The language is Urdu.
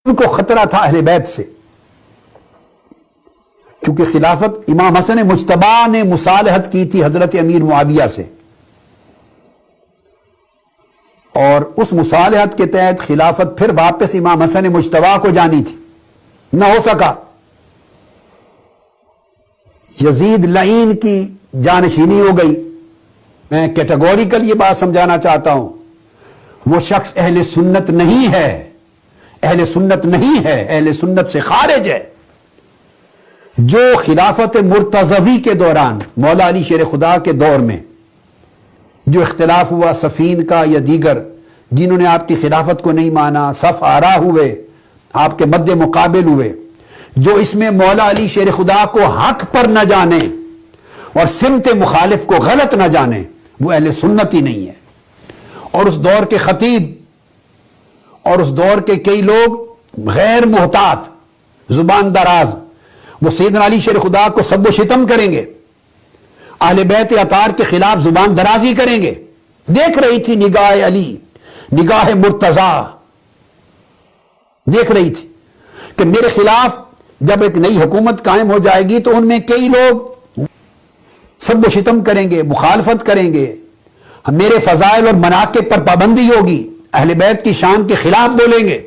ان کو خطرہ تھا اہل بیت سے، چونکہ خلافت امام حسن مجتبی نے مصالحت کی تھی حضرت امیر معاویہ سے، اور اس مصالحت کے تحت خلافت پھر واپس امام حسن مجتبی کو جانی تھی، نہ ہو سکا۔ یزید لعین کی جانشینی ہو گئی۔ میں کیٹیگوریکل یہ بات سمجھانا چاہتا ہوں، وہ شخص اہل سنت نہیں ہے، اہل سنت نہیں ہے، اہل سنت سے خارج ہے، جو خلافت مرتضوی کے دوران مولا علی شیر خدا کے دور میں جو اختلاف ہوا صفین کا یا دیگر جنہوں نے آپ کی خلافت کو نہیں مانا، صف آرا ہوئے، آپ کے مد مقابل ہوئے، جو اس میں مولا علی شیر خدا کو حق پر نہ جانے اور سمت مخالف کو غلط نہ جانے، وہ اہل سنت ہی نہیں ہے۔ اور اس دور کے خطیب اور اس دور کے کئی لوگ غیر محتاط، زبان دراز، وہ سیدنا علی شیر خدا کو سب و شتم کریں گے، اہل بیت اطہار کے خلاف زبان درازی کریں گے۔ دیکھ رہی تھی نگاہ علی، نگاہ مرتضی دیکھ رہی تھی کہ میرے خلاف جب ایک نئی حکومت قائم ہو جائے گی تو ان میں کئی لوگ سب و شتم کریں گے، مخالفت کریں گے، میرے فضائل اور مناقب پر پابندی ہوگی، اہل بیت کی شان کے خلاف بولیں گے۔